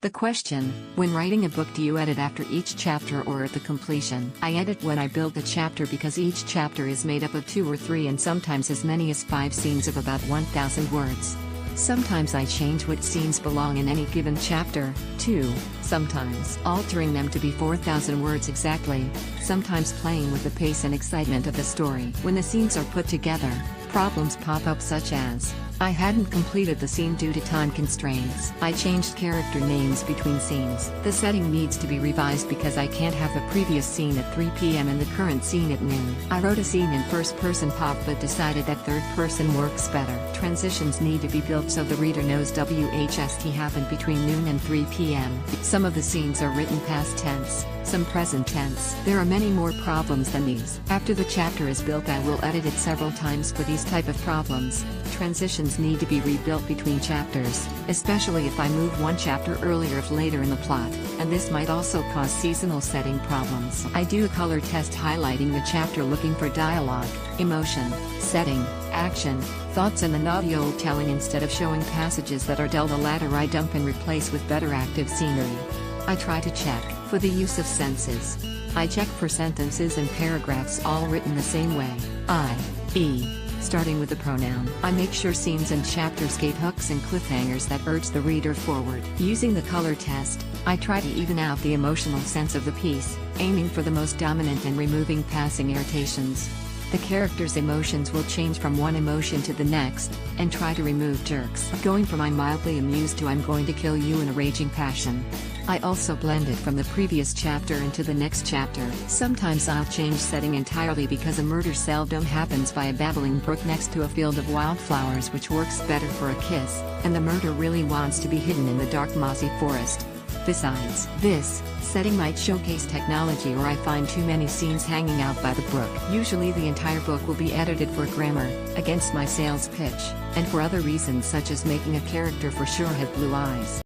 The question: when writing a book, do you edit after each chapter or at the completion? I edit when I build the chapter because each chapter is made up of 2 or 3 and sometimes as many as 5 scenes of about 1,000 words. Sometimes I change what scenes belong in any given chapter, too, sometimes altering them to be 4,000 words exactly, sometimes playing with the pace and excitement of the story. When the scenes are put together, problems pop up such as, I hadn't completed the scene due to time constraints. I changed character names between scenes. The setting needs to be revised because I can't have the previous scene at 3 p.m. and the current scene at noon. I wrote a scene in first-person pop but decided that third-person works better. Transitions need to be built so the reader knows WHST happened between noon and 3 p.m. Some of the scenes are written past tense, some present tense. There are many more problems than these. After the chapter is built, I will edit it several times for these type of problems. Transitions need to be rebuilt between chapters, especially if I move one chapter earlier or later in the plot, and this might also cause seasonal setting problems. I do a color test highlighting the chapter looking for dialogue, emotion, setting, action, thoughts and an audio telling instead of showing passages that are dull. The latter I dump and replace with better active scenery. I try to check for the use of senses. I check for sentences and paragraphs all written the same way, i.e., starting with the pronoun. I make sure scenes and chapters give hooks and cliffhangers that urge the reader forward. Using the color test, I try to even out the emotional sense of the piece, aiming for the most dominant and removing passing irritations. The character's emotions will change from one emotion to the next, and try to remove jerks. Going from I'm mildly amused to I'm going to kill you in a raging passion. I also blend it from the previous chapter into the next chapter. Sometimes I'll change setting entirely because a murder seldom happens by a babbling brook next to a field of wildflowers, which works better for a kiss, and the murder really wants to be hidden in the dark mossy forest. Besides, this setting might showcase technology or I find too many scenes hanging out by the brook. Usually the entire book will be edited for grammar, against my sales pitch, and for other reasons such as making a character for sure have blue eyes.